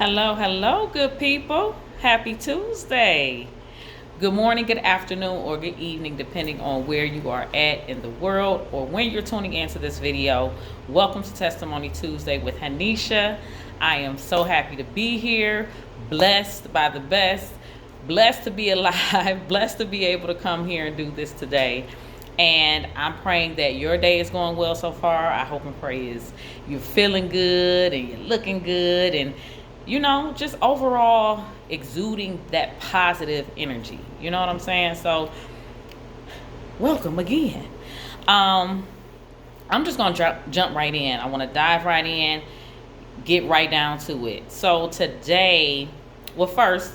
Hello, hello, good people. Happy Tuesday. Good morning, good afternoon, or good evening, depending on where you are at in the world or when you're tuning into this video. Welcome to Testimony Tuesday with Hanisha. I am so happy to be here, blessed by the best, blessed to be alive, blessed to be able to come here and do this today. And I'm praying that your day is going well so far. I hope and pray is you're feeling good and you're looking good and just overall exuding that positive energy. You know what I'm saying? So, welcome again. I'm just going to jump right in. I want to dive right in, get right down to it. So, today, well, first,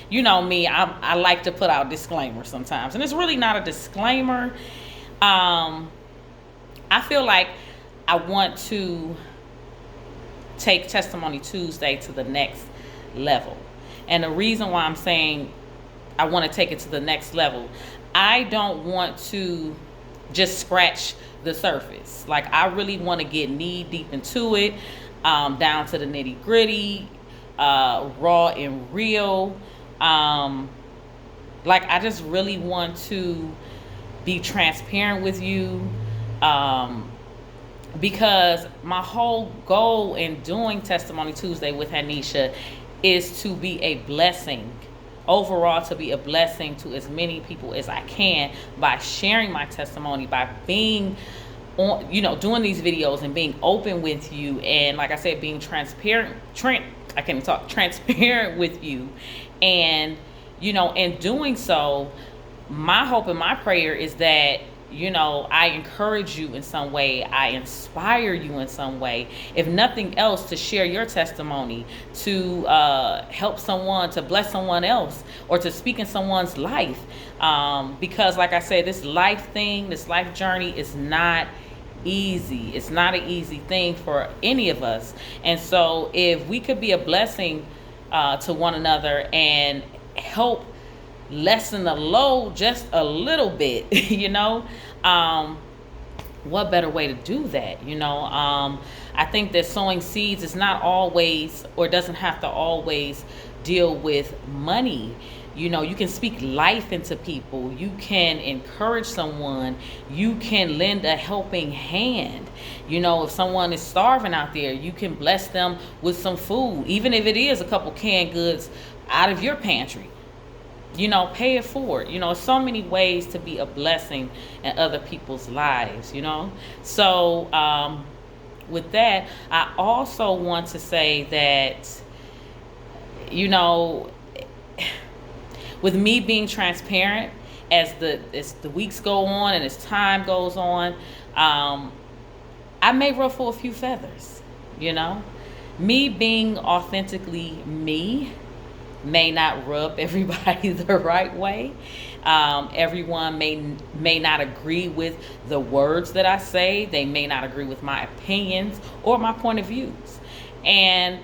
you know me, I like to put out disclaimers sometimes. And it's really not a disclaimer. I feel like I want to take Testimony Tuesday to the next level. And the reason why I'm saying I want to take it to the next level, I don't want to just scratch the surface. Like, I really want to get knee deep into it, down to the nitty gritty, raw and real. Like, I just really want to be transparent with you, because my whole goal in doing Testimony Tuesday with Hanisha is to be a blessing, overall to be a blessing to as many people as I can by sharing my testimony, by being on, doing these videos and being open with you, and like I said, being transparent with you. And in doing so, my hope and my prayer is that I encourage you in some way, I inspire you in some way, if nothing else, to share your testimony, to help someone, to bless someone else, or to speak in someone's life. Because like I said, this life journey is not easy. It's not an easy thing for any of us. And so if we could be a blessing to one another and help lessen the load just a little bit, what better way to do that? I think that sowing seeds is not always, or doesn't have to always deal with money. You can speak life into people. You can encourage someone. You can lend a helping hand. If someone is starving out there, you can bless them with some food, even if it is a couple canned goods out of your pantry. Pay it forward. So many ways to be a blessing in other people's lives, So with that, I also want to say that, with me being transparent, as the weeks go on and as time goes on, I may ruffle a few feathers. Me being authentically me may not rub everybody the right way. Everyone may not agree with the words that I say. They may not agree with my opinions or my point of views. And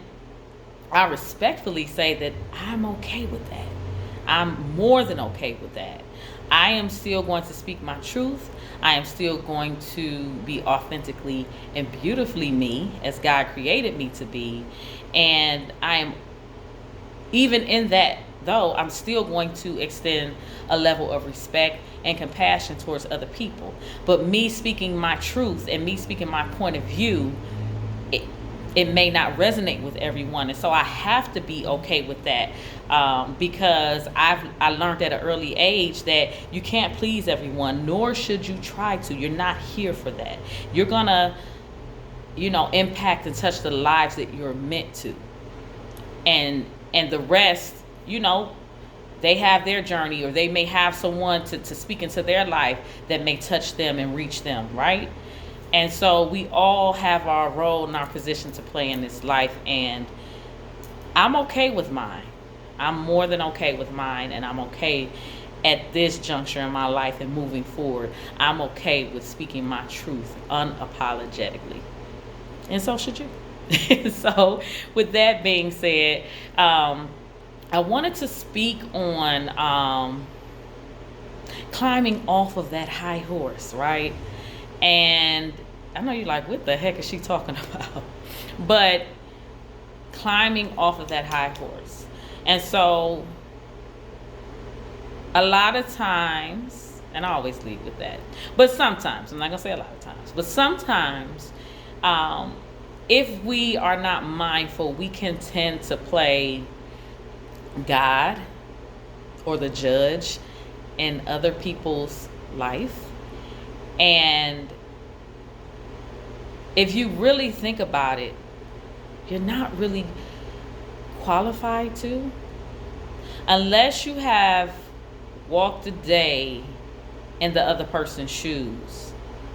I respectfully say that I'm okay with that. I'm more than okay with that. I am still going to speak my truth. I am still going to be authentically and beautifully me, as God created me to be. And I am, even in that, though, I'm still going to extend a level of respect and compassion towards other people. But me speaking my truth and me speaking my point of view, it may not resonate with everyone. And so I have to be okay with that, because I learned at an early age that you can't please everyone, nor should you try to. You're not here for that. You're gonna, impact and touch the lives that you're meant to. And the rest, they have their journey, or they may have someone to speak into their life that may touch them and reach them, right? And so we all have our role and our position to play in this life, and I'm okay with mine. I'm more than okay with mine, and I'm okay at this juncture in my life and moving forward. I'm okay with speaking my truth unapologetically. And so should you. So with that being said, I wanted to speak on climbing off of that high horse, right? And I know you're like, what the heck is she talking about? But climbing off of that high horse. And so a lot of times, and I always lead with that, but sometimes, I'm not going to say a lot of times, but sometimes, if we are not mindful, we can tend to play God or the judge in other people's life. And if you really think about it, you're not really qualified to, unless you have walked a day in the other person's shoes,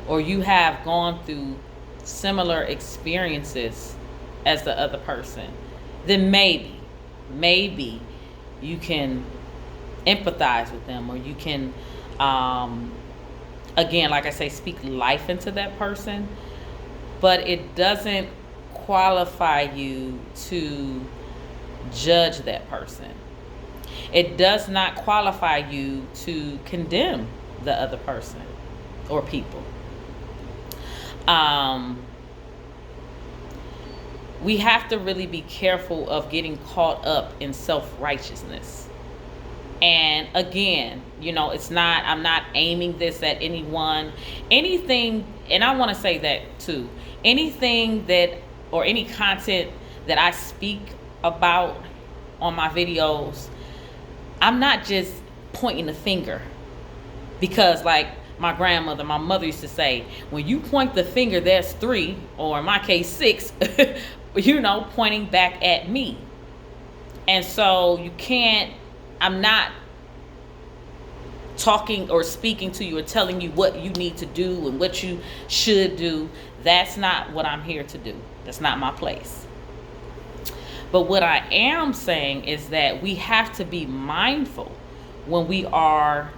or you have gone through similar experiences as the other person, then maybe you can empathize with them, or you can, again, like I say, speak life into that person. But it doesn't qualify you to judge that person. It does not qualify you to condemn the other person or people. We have to really be careful of getting caught up in self-righteousness. And again, it's not, I'm not aiming this at anyone, anything, and I want to say that too. Anything that, or any content that I speak about on my videos, I'm not just pointing the finger, because like my mother used to say, when you point the finger, there's 3, or in my case 6, pointing back at me. And so I'm not talking or speaking to you or telling you what you need to do and what you should do. That's not what I'm here to do. That's not my place. But what I am saying is that we have to be mindful when we are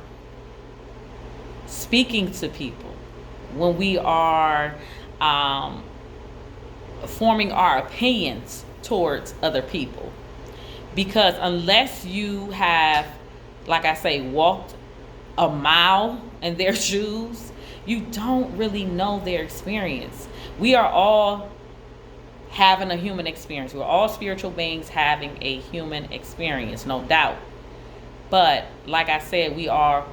speaking to people, when we are forming our opinions towards other people. Because unless you have, like I say, walked a mile in their shoes, you don't really know their experience. We are all having a human experience. We're all spiritual beings having a human experience, no doubt. But like I said, we are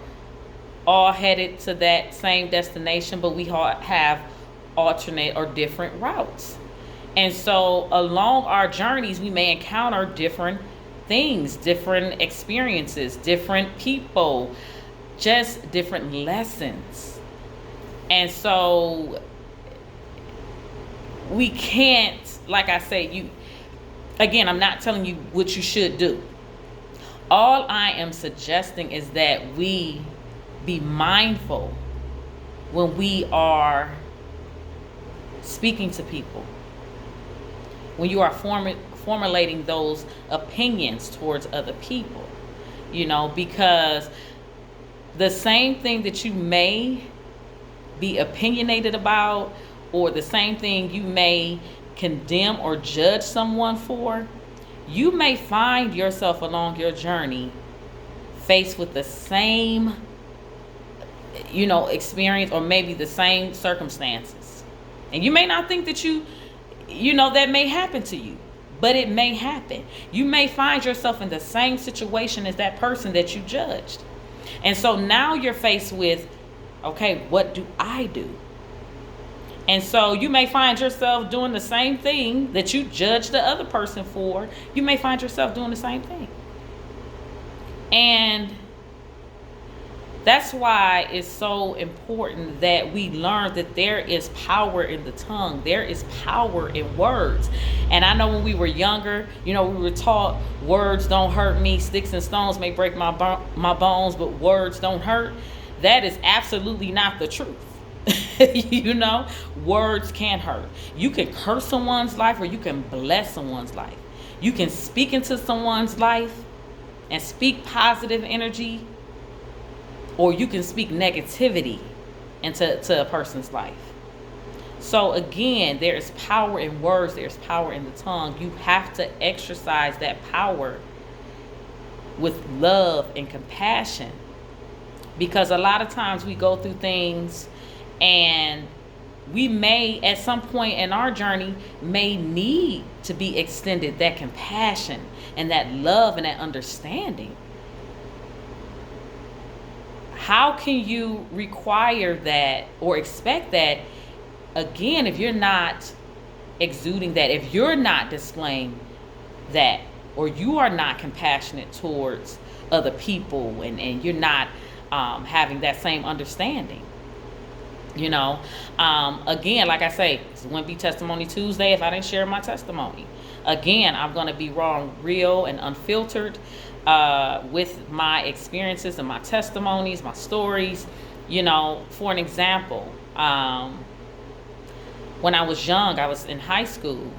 all headed to that same destination, but we all have alternate or different routes. And so along our journeys, we may encounter different things, different experiences, different people, just different lessons. And so we can't, like I say, again, I'm not telling you what you should do. All I am suggesting is that we be mindful when we are speaking to people, when you are formulating those opinions towards other people, because the same thing that you may be opinionated about, or the same thing you may condemn or judge someone for, you may find yourself along your journey faced with the same, experience, or maybe the same circumstances. And you may not think that that may happen to you, but it may happen. You may find yourself in the same situation as that person that you judged. And so now you're faced with, okay, what do I do? And so you may find yourself doing the same thing that you judged the other person for. You may find yourself doing the same thing. And that's why it's so important that we learn that there is power in the tongue. There is power in words. And I know when we were younger, we were taught words don't hurt me. Sticks and stones may break my bones, but words don't hurt. That is absolutely not the truth. Words can hurt. You can curse someone's life, or you can bless someone's life. You can speak into someone's life and speak positive energy, or you can speak negativity into a person's life. So again, there is power in words, there's power in the tongue. You have to exercise that power with love and compassion, because a lot of times we go through things and we may, at some point in our journey, may need to be extended that compassion and that love and that understanding. How can you require that or expect that, again, if you're not exuding that, if you're not displaying that, or you are not compassionate towards other people, and you're not having that same understanding? Again, like I say, this wouldn't be Testimony Tuesday if I didn't share my testimony. Again, I'm going to be raw and real and unfiltered with my experiences and my testimonies, my stories. For an example, when I was young, I was in high school.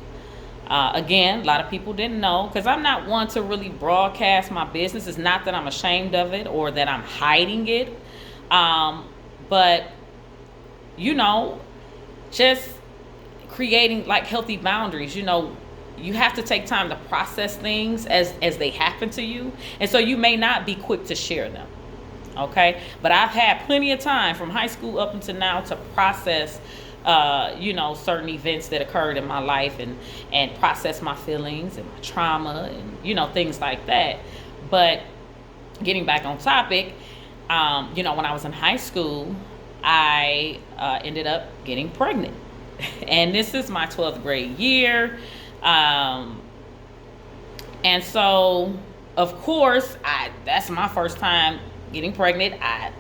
Again, a lot of people didn't know, because I'm not one to really broadcast my business. It's not that I'm ashamed of it or that I'm hiding it. But just creating like healthy boundaries. You have to take time to process things as they happen to you. And so you may not be quick to share them. Okay. But I've had plenty of time from high school up until now to process, certain events that occurred in my life, and process my feelings and my trauma and, things like that. But getting back on topic, when I was in high school, I ended up getting pregnant. And this is my 12th grade year. And so, of course, that's my first time getting pregnant. I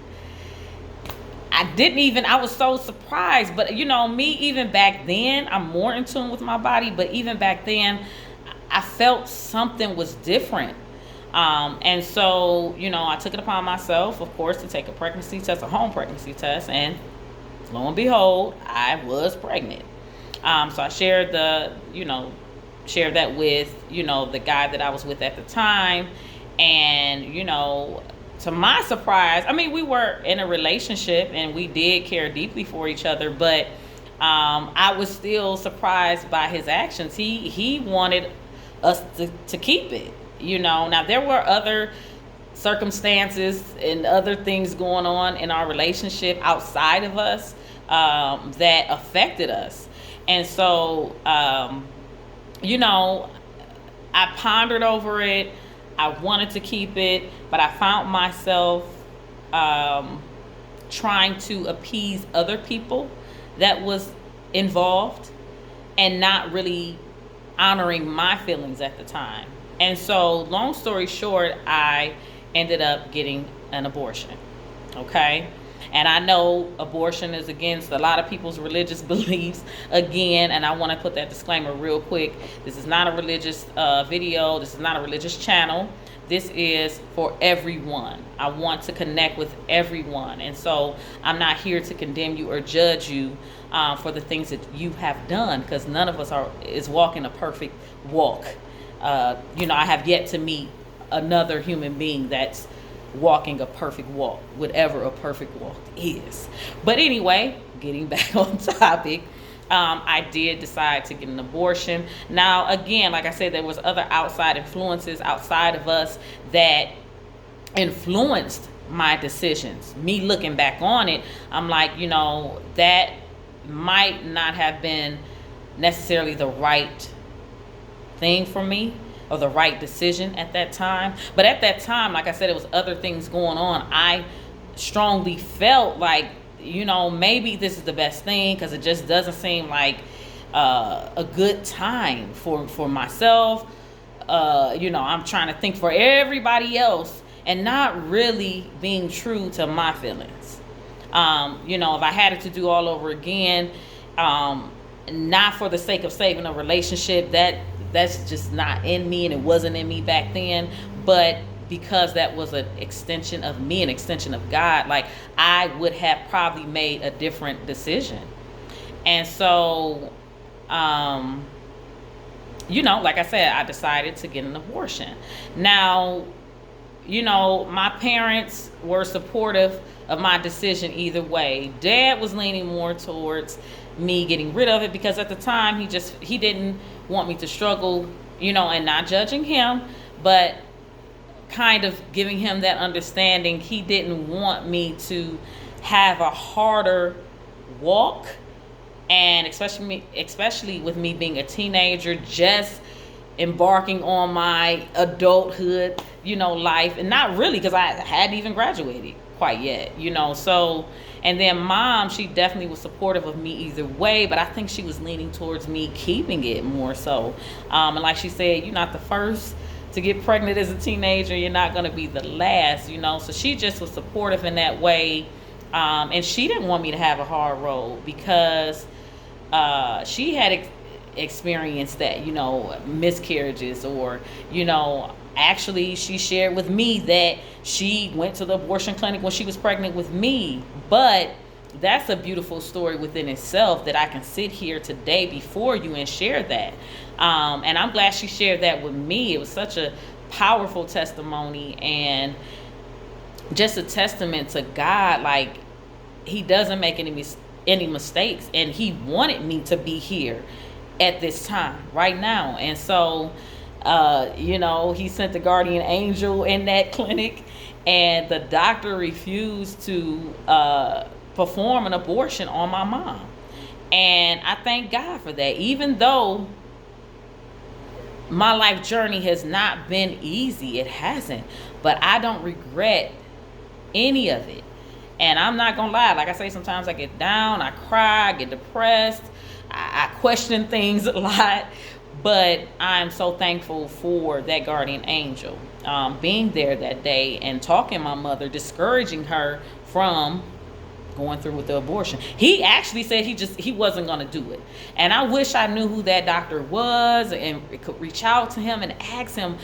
was so surprised. But, me, even back then, I'm more in tune with my body. But even back then, I felt something was different. And so, I took it upon myself, of course, to take a pregnancy test, a home pregnancy test, and lo and behold, I was pregnant. So I shared that with, the guy that I was with at the time. And, to my surprise, we were in a relationship and we did care deeply for each other, but I was still surprised by his actions. He wanted us to keep it. Now there were other circumstances and other things going on in our relationship outside of us that affected us. And so, I pondered over it. I wanted to keep it, but I found myself trying to appease other people that was involved and not really honoring my feelings at the time. And so, long story short, I ended up getting an abortion. Okay? And I know abortion is against a lot of people's religious beliefs, again, and I want to put that disclaimer real quick. This is not a religious video. This is not a religious channel. This is for everyone. I want to connect with everyone. And so I'm not here to condemn you or judge you for the things that you have done, because none of us is walking a perfect walk. I have yet to meet another human being that's walking a perfect walk, whatever a perfect walk is. But anyway, getting back on topic, I did decide to get an abortion. Now, again, like I said, there was other outside influences outside of us that influenced my decisions. Me looking back on it, I'm like, that might not have been necessarily the right thing for me or the right decision at that time. But at that time, like I said, it was other things going on. I strongly felt like, maybe this is the best thing, because it just doesn't seem like a good time for myself. I'm trying to think for everybody else and not really being true to my feelings. If I had it to do all over again, not for the sake of saving a relationship, that's just not in me, and it wasn't in me back then, but because that was an extension of me, an extension of God, like I would have probably made a different decision. And so, like I said, I decided to get an abortion. Now, my parents were supportive of my decision either way. Dad was leaning more towards me getting rid of it, because at the time he didn't want me to struggle, and not judging him, but kind of giving him that understanding. He didn't want me to have a harder walk And especially with me being a teenager, just embarking on my adulthood, life, and not really, because I hadn't even graduated quite yet, so. And then mom, she definitely was supportive of me either way, but I think she was leaning towards me keeping it more so. And like she said, you're not the first to get pregnant as a teenager. You're not going to be the last, So she just was supportive in that way. And she didn't want me to have a hard road because she had experienced that, miscarriages or, actually she shared with me that she went to the abortion clinic when she was pregnant with me. But that's a beautiful story within itself that I can sit here today before you and share that. And I'm glad she shared that with me. It was such a powerful testimony and just a testament to God. Like, he doesn't make any mistakes, and he wanted me to be here at this time right now. And so he sent the guardian angel in that clinic, and the doctor refused to perform an abortion on my mom. And I thank God for that. Even though my life journey has not been easy, it hasn't, but I don't regret any of it. And I'm not gonna lie, like I say, sometimes I get down, I cry, I get depressed, I question things a lot. But I'm so thankful for that guardian angel being there that day and talking to my mother, discouraging her from going through with the abortion. He actually said he wasn't going to do it. And I wish I knew who that doctor was and could reach out to him and ask him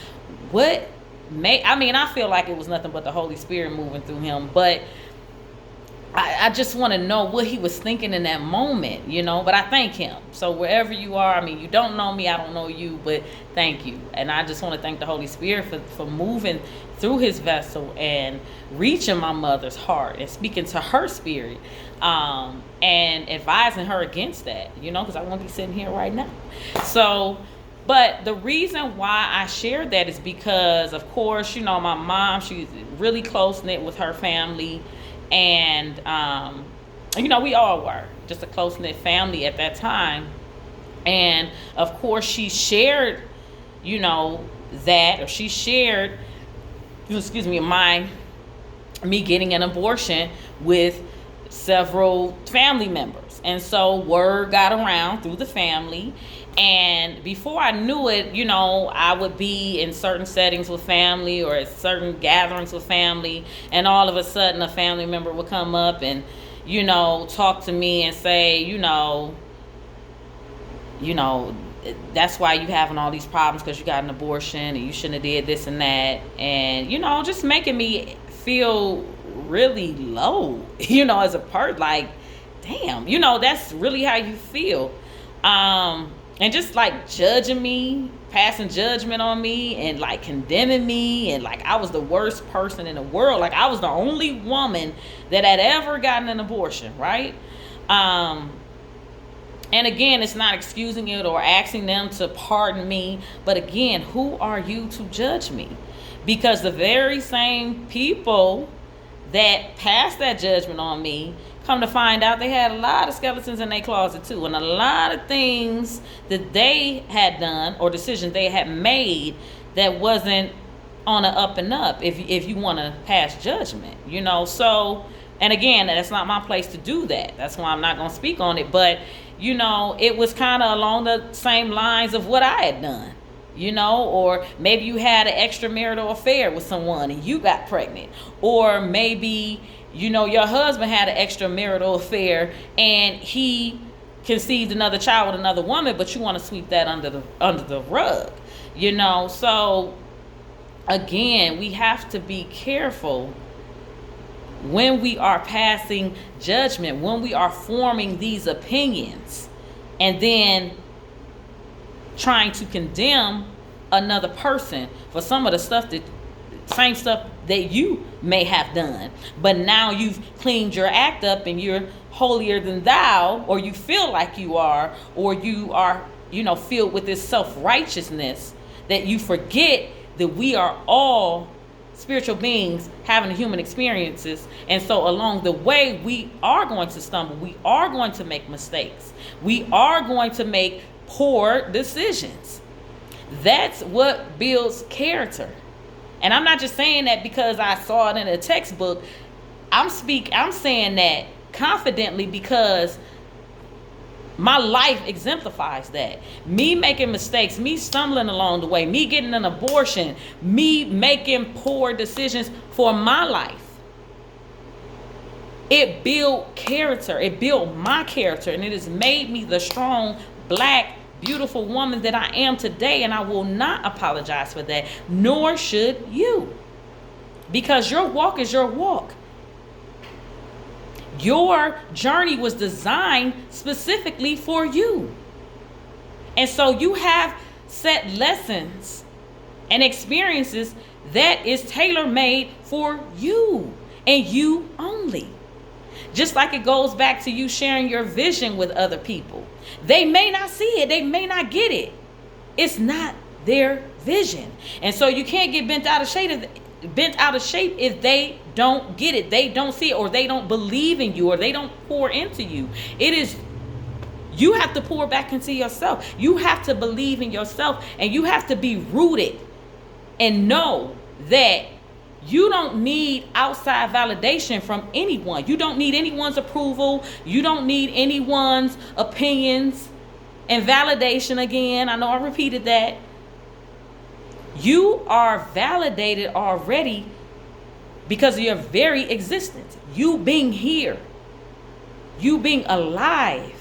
I feel like it was nothing but the Holy Spirit moving through him. But I just want to know what he was thinking in that moment, but I thank him. So wherever you are, you don't know me, I don't know you, but thank you. And I just want to thank the Holy Spirit for moving through his vessel and reaching my mother's heart and speaking to her spirit, and advising her against that, because I won't be sitting here right now. So, but the reason why I shared that is because, of course, my mom, she's really close-knit with her family. And, we all were just a close-knit family at that time. And, of course, she shared, she shared, me getting an abortion with several family members. And so word got around through the family. And before I knew it, I would be in certain settings with family or at certain gatherings with family, and all of a sudden a family member would come up and, talk to me and say, that's why you having all these problems, because you got an abortion and you shouldn't have did this and that. And, just making me feel really low, as a part, like, damn, that's really how you feel. And just like judging me, passing judgment on me, and like condemning me, and like I was the worst person in the world. Like I was the only woman that had ever gotten an abortion, right? And again, it's not excusing it or asking them to pardon me. But again, who are you to judge me? Because the very same people that passed that judgment on me, come to find out, they had a lot of skeletons in their closet too, and a lot of things that they had done or decisions they had made that wasn't on the up and up, if you want to pass judgment, So, and again, that's not my place to do that. That's why I'm not going to speak on it. But, it was kind of along the same lines of what I had done, or maybe you had an extramarital affair with someone and you got pregnant, or maybe your husband had an extramarital affair and he conceived another child with another woman, but you want to sweep that under the rug, So again, we have to be careful when we are passing judgment, when we are forming these opinions, and then trying to condemn another person for some of the same stuff that you may have done, but now you've cleaned your act up and you're holier than thou, or you feel like you are, or you are, filled with this self-righteousness that you forget that we are all spiritual beings having human experiences. And so along the way, we are going to stumble. We are going to make mistakes. We are going to make poor decisions. That's what builds character. And I'm not just saying that because I saw it in a textbook. I'm saying that confidently because my life exemplifies that. Me making mistakes, me stumbling along the way, me getting an abortion, me making poor decisions for my life. It built character. It built my character, and it has made me the strong, black, beautiful woman that I am today, and I will not apologize for that, nor should you. Because your walk is your walk. Your journey was designed specifically for you. And so you have set lessons and experiences that is tailor-made for you and you only. Just like it goes back to you sharing your vision with other people. They may not see it. They may not get it. It's not their vision. And so you can't get bent out of shape if they don't get it, they don't see it, or they don't believe in you, or they don't pour into you. You have to pour back into yourself. You have to believe in yourself, and you have to be rooted and know that you don't need outside validation from anyone. You don't need anyone's approval. You don't need anyone's opinions and validation. Again, I know I repeated that. You are validated already because of your very existence. You being here. You being alive.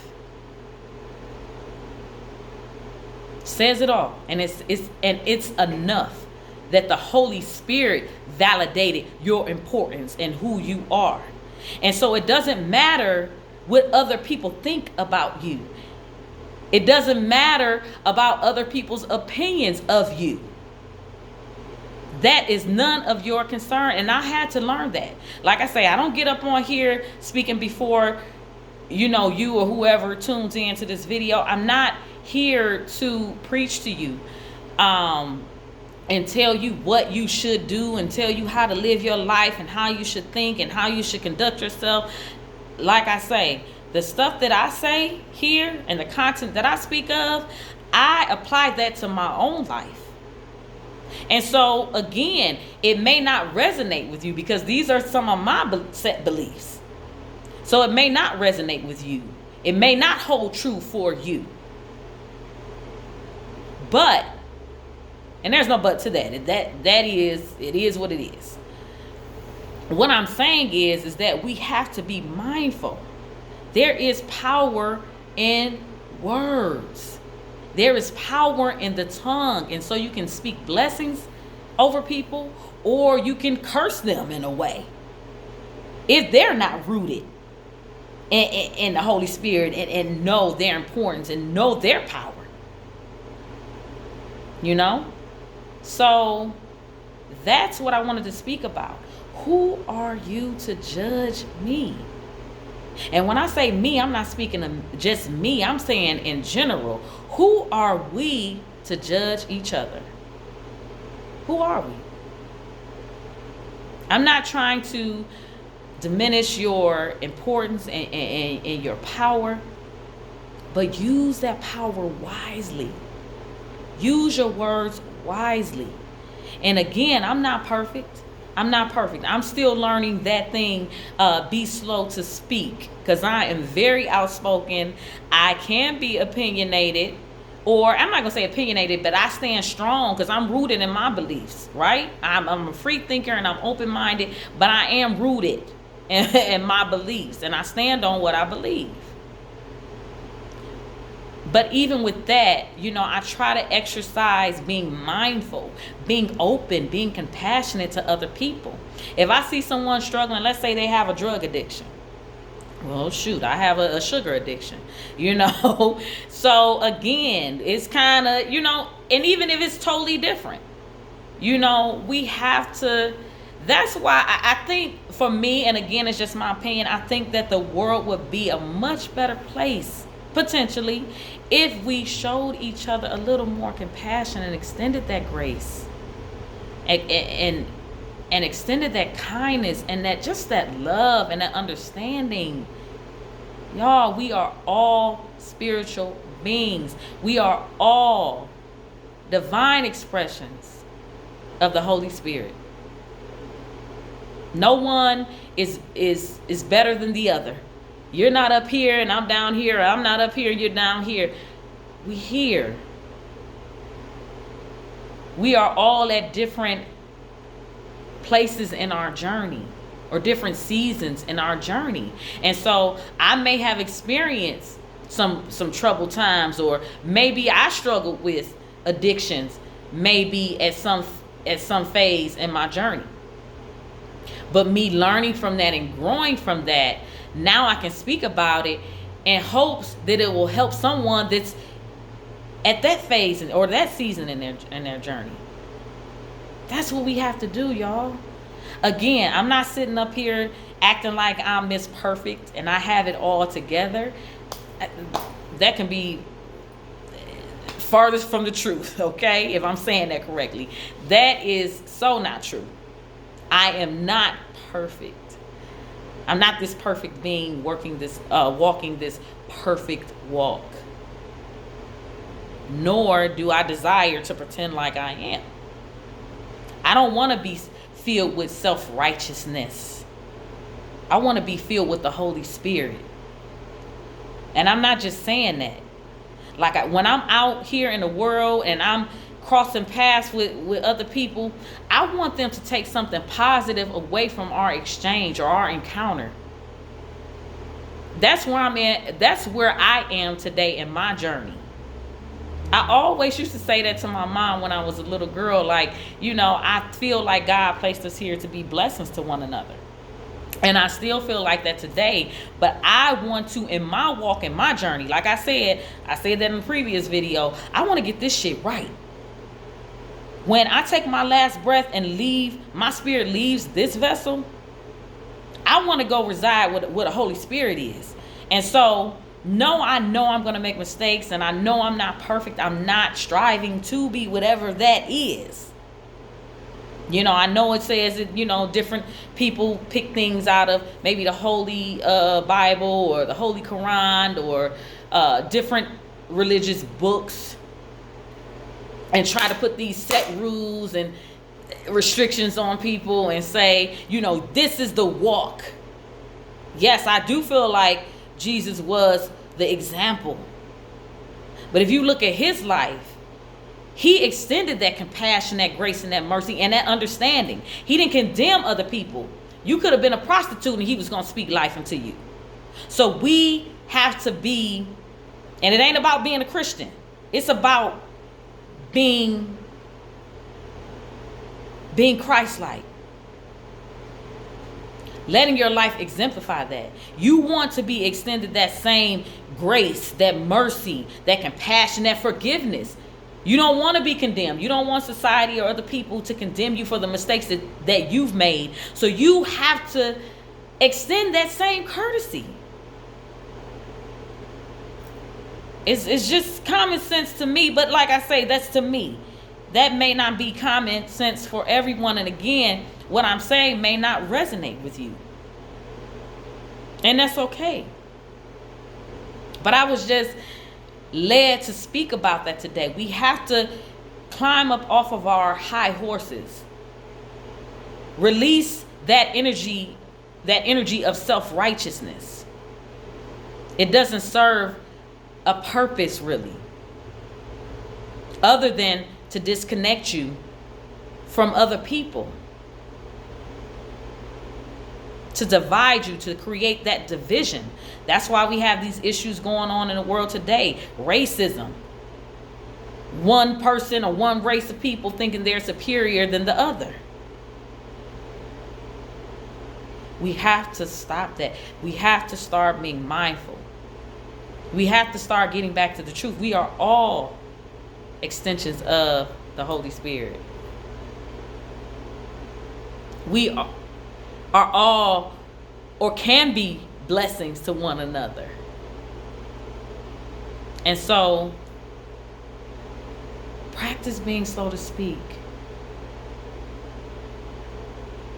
Says it all. And it's enough that the Holy Spirit validated your importance and who you are. And so it doesn't matter what other people think about you. It doesn't matter about other people's opinions of you. That is none of your concern. And I had to learn that. Like I say, I don't get up on here speaking before, you or whoever tunes into this video. I'm not here to preach to you and tell you what you should do and tell you how to live your life and how you should think and how you should conduct yourself. Like I say, the stuff that I say here and the content that I speak of, I apply that to my own life. And so, again, it may not resonate with you because these are some of my set beliefs. So it may not resonate with you. It may not hold true for you. But, and there's no but to that. It is what it is. What I'm saying is that we have to be mindful. There is power in words. There is power in the tongue. And so you can speak blessings over people, or you can curse them in a way if they're not rooted in the Holy Spirit and know their importance and know their power. So that's what I wanted to speak about. Who are you to judge me? And when I say me, I'm not speaking of just me. I'm saying in general. Who are we to judge each other? Who are we? I'm not trying to diminish your importance and your power, but use that power wisely. Use your words wisely. And again, I'm not perfect. I'm still learning that thing, be slow to speak, because I am very outspoken. I can be opinionated, or I'm not going to say opinionated, but I stand strong because I'm rooted in my beliefs, right? I'm a free thinker and I'm open-minded, but I am rooted in my beliefs, and I stand on what I believe. But even with that, I try to exercise being mindful, being open, being compassionate to other people. If I see someone struggling, let's say they have a drug addiction. Well, shoot, I have a sugar addiction, So again, it's kind of, and even if it's totally different, we have to, that's why I think for me, and again, it's just my opinion, I think that the world would be a much better place potentially if we showed each other a little more compassion and extended that grace and and extended that kindness and that love and that understanding. Y'all, we are all spiritual beings. We are all divine expressions of the Holy Spirit. No one is better than the other. You're not up here and I'm down here. I'm not up here and you're down here. We here. We are all at different places in our journey, or different seasons in our journey. And so I may have experienced some troubled times, or maybe I struggled with addictions, maybe at some phase in my journey. But me learning from that and growing from that, now I can speak about it in hopes that it will help someone that's at that phase or that season in their journey. That's what we have to do, y'all. Again, I'm not sitting up here acting like I'm Miss Perfect and I have it all together. That can be farthest from the truth, okay? If I'm saying that correctly. That is so not true. I am not perfect. I'm not this perfect being walking this perfect walk. Nor do I desire to pretend like I am. I don't want to be filled with self-righteousness. I want to be filled with the Holy Spirit. And I'm not just saying that. Like when I'm out here in the world and I'm crossing paths with other people, I want them to take something positive away from our exchange or our encounter. That's where I'm at. That's where I am today in my journey. I always used to say that to my mom when I was a little girl. Like, I feel like God placed us here to be blessings to one another. And I still feel like that today. But I want to, in my walk, in my journey, like I said that in the previous video, I want to get this shit right. When I take my last breath and my spirit leaves this vessel, I want to go reside where the Holy Spirit is. And so, I know I'm going to make mistakes, and I know I'm not perfect. I'm not striving to be whatever that is. I know it says that, different people pick things out of maybe the Holy Bible or the Holy Quran or different religious books and try to put these set rules and restrictions on people and say, this is the walk. Yes, I do feel like Jesus was the example. But if you look at his life, he extended that compassion, that grace, and that mercy, and that understanding. He didn't condemn other people. You could have been a prostitute and he was going to speak life into you. So we have to be, and it ain't about being a Christian. It's about being Christ-like. Letting your life exemplify that. You want to be extended that same grace, that mercy, that compassion, that forgiveness. You don't want to be condemned. You don't want society or other people to condemn you for the mistakes that you've made. So you have to extend that same courtesy. It's just common sense to me, but like I say, that's to me. That may not be common sense for everyone. And again, what I'm saying may not resonate with you. And that's okay. But I was just led to speak about that today. We have to climb up off of our high horses. Release that energy of self-righteousness. It doesn't serve a purpose really, other than to disconnect you from other people, to divide you, to create that division. That's why we have these issues going on in the world today. Racism. One person or one race of people thinking they're superior than the other. We have to stop that. We have to start being mindful. We have to start getting back to the truth. We are all extensions of the Holy Spirit. We are all, or can be, blessings to one another. And so, practice being slow to speak.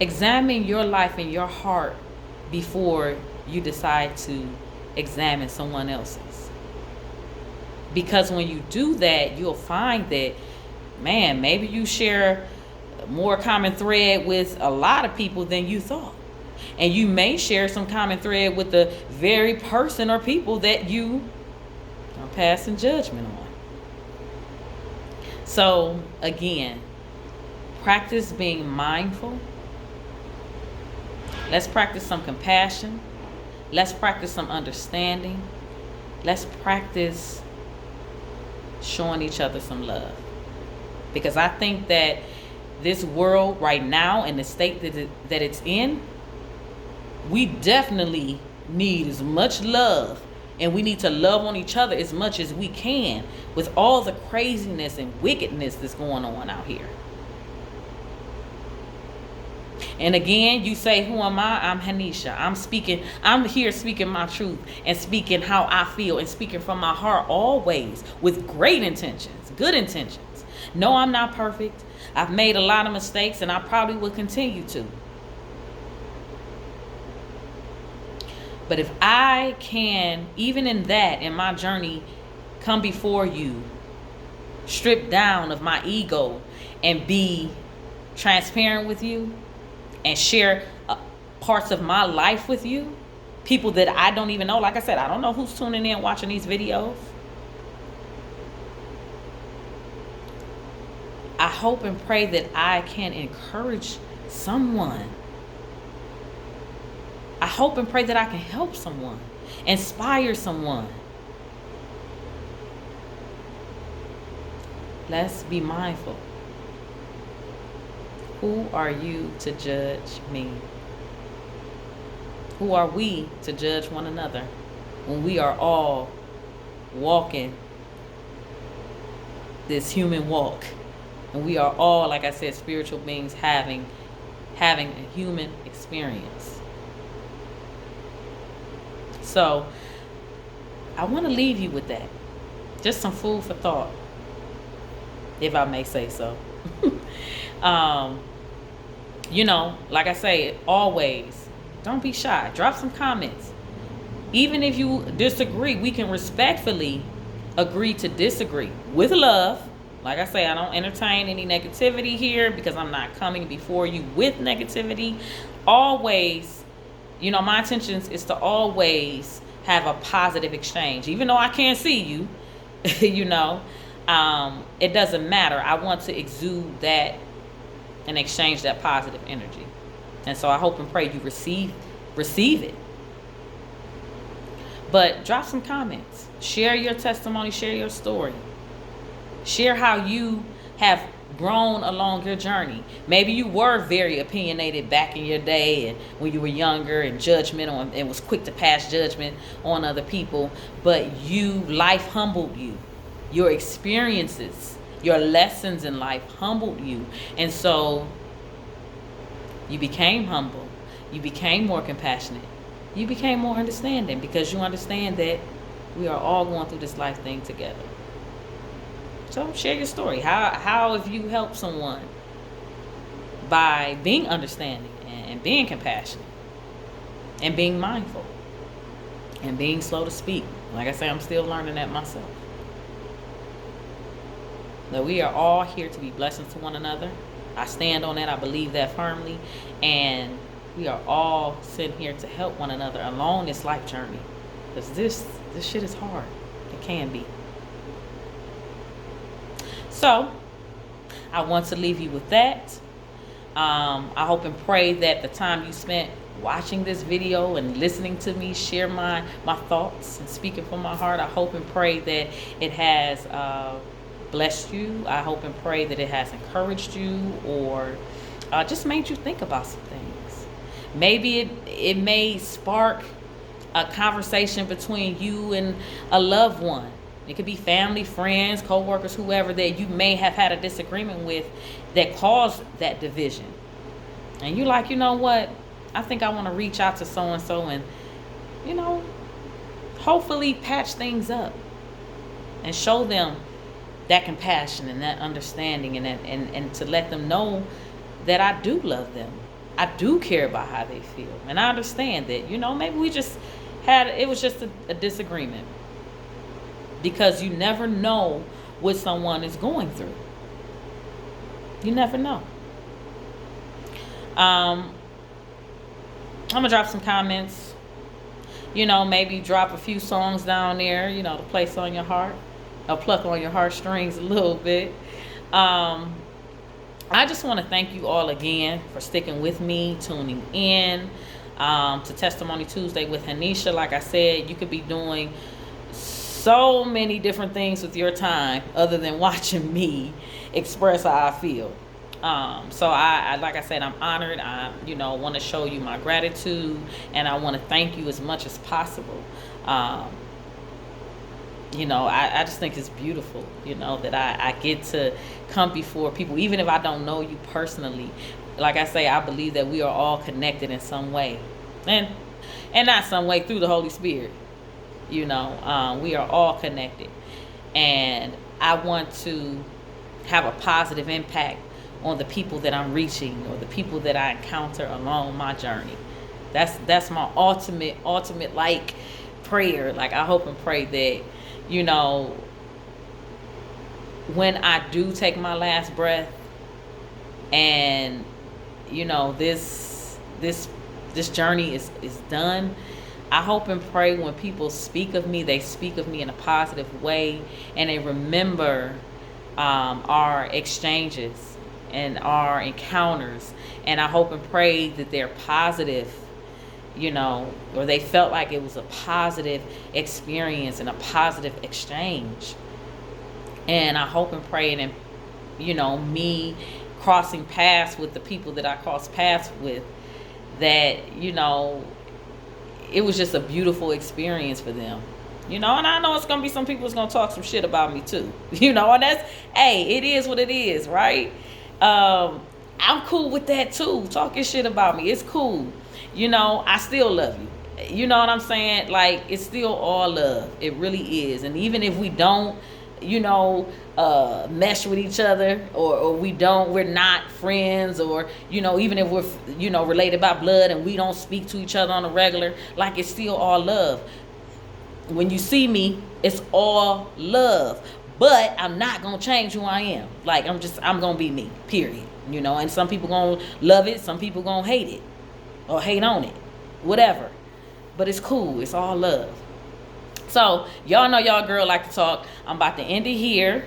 Examine your life and your heart before you decide to examine someone else's. Because when you do that, you'll find that, man, maybe you share more common thread with a lot of people than you thought. And you may share some common thread with the very person or people that you are passing judgment on. So, again, practice being mindful. Let's practice some compassion. Let's practice some understanding. Let's practice showing each other some love. Because I think that this world right now and the state that it's in, we definitely need as much love, and we need to love on each other as much as we can with all the craziness and wickedness that's going on out here. And again, you say, who am I? I'm Hanisha. I'm here speaking my truth and speaking how I feel and speaking from my heart always with great intentions, good intentions. No, I'm not perfect. I've made a lot of mistakes and I probably will continue to. But if I can, even in that, in my journey, come before you, strip down of my ego and be transparent with you and share parts of my life with you, people that I don't even know. Like I said, I don't know who's tuning in watching these videos. I hope and pray that I can encourage someone. I hope and pray that I can help someone, inspire someone. Let's be mindful. Who are you to judge me? Who are we to judge one another when we are all walking this human walk? And we are all, like I said, spiritual beings having a human experience. So I want to leave you with that. Just some food for thought, if I may say so. Like I say, always, don't be shy. Drop some comments. Even if you disagree, we can respectfully agree to disagree with love. Like I say, I don't entertain any negativity here because I'm not coming before you with negativity. Always, my intentions is to always have a positive exchange. Even though I can't see you, it doesn't matter. I want to exude that and exchange that positive energy. And so I hope and pray you receive it. But drop some comments. Share your testimony. Share your story. Share how you have grown along your journey. Maybe you were very opinionated back in your day and when you were younger and judgmental and was quick to pass judgment on other people, but life humbled you. Your experiences, your lessons in life humbled you. And so you became humble. You became more compassionate. You became more understanding because you understand that we are all going through this life thing together. So share your story. How have you helped someone by being understanding and being compassionate and being mindful and being slow to speak? Like I say, I'm still learning that myself. That we are all here to be blessings to one another. I stand on that. I believe that firmly. And we are all sitting here to help one another along this life journey. Because this shit is hard. It can be. So, I want to leave you with that. I hope and pray that the time you spent watching this video and listening to me share my thoughts and speaking from my heart, I hope and pray that it has blessed you. I hope and pray that it has encouraged you or just made you think about some things. Maybe it may spark a conversation between you and a loved one. It could be family, friends, co-workers, whoever that you may have had a disagreement with that caused that division. And you're like, you know what? I think I want to reach out to so-and-so and, hopefully patch things up and show them that compassion and that understanding and to let them know that I do love them I do care about how they feel. And I understand that, maybe we just it was just a disagreement. Because you never know what someone is going through. You never know. I'm going to drop some comments. Maybe drop a few songs down there, to place on your heart. Or pluck on your heartstrings a little bit. I just want to thank you all again for sticking with me, tuning in to Testimony Tuesday with Hanisha. Like I said, you could be doing so many different things with your time other than watching me express how I feel. So I like I said, I'm honored. I want to show you my gratitude, and I want to thank you as much as possible. I just think it's beautiful, that I get to come before people, even if I don't know you personally. Like I say, I believe that we are all connected in some way, and not some way, through the Holy Spirit. We are all connected, and I want to have a positive impact on the people that I'm reaching, or the people that I encounter along my journey. That's my ultimate like prayer. Like, I hope and pray that, when I do take my last breath, and this journey is done, I hope and pray when people speak of me, they speak of me in a positive way, and they remember our exchanges and our encounters. And I hope and pray that they're positive, or they felt like it was a positive experience and a positive exchange. And I hope and pray, and me crossing paths with the people that I cross paths with, that it was just a beautiful experience for them. And I know it's gonna be some people that's gonna talk some shit about me too. And that's, hey, it is what it is, right? I'm cool with that too. Talking shit about me, it's cool. I still love you. You know what I'm saying? Like, it's still all love. It really is. And even if we don't, mesh with each other, or we're not friends, or, even if we're, related by blood and we don't speak to each other on a regular, like, it's still all love. When you see me, it's all love. But I'm not going to change who I am. Like, I'm going to be me, period. And some people going to love it. Some people going to hate it, or hate on it, whatever. But it's cool. It's all love. So, y'all know y'all girl like to talk. I'm about to end it here.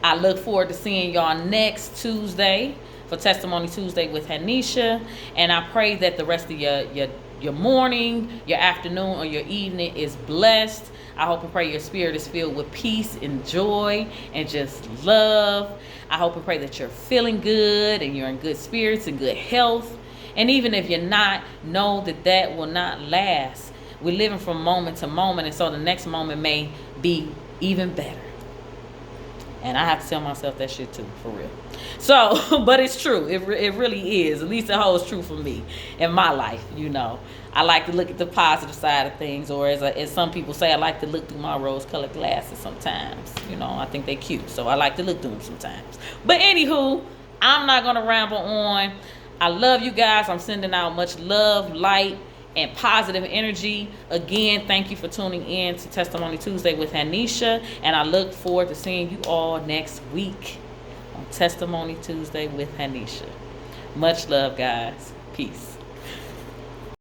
I look forward to seeing y'all next Tuesday for Testimony Tuesday with Hanisha. And I pray that the rest of your morning, your afternoon, or your evening is blessed. I hope and pray your spirit is filled with peace and joy and just love. I hope and pray that you're feeling good and you're in good spirits and good health. And even if you're not, know that will not last. We're living from moment to moment, and so the next moment may be even better. And I have to tell myself that shit too, for real. So, but it's true. It really is. At least it holds true for me in my life, I like to look at the positive side of things, or as some people say, I like to look through my rose-colored glasses sometimes. I think they're cute, so I like to look through them sometimes. But anywho, I'm not going to ramble on. I love you guys. I'm sending out much love, light, and positive energy. Again, thank you for tuning in to Testimony Tuesday with Hanisha, and I look forward to seeing you all next week on Testimony Tuesday with Hanisha. Much love, guys. Peace.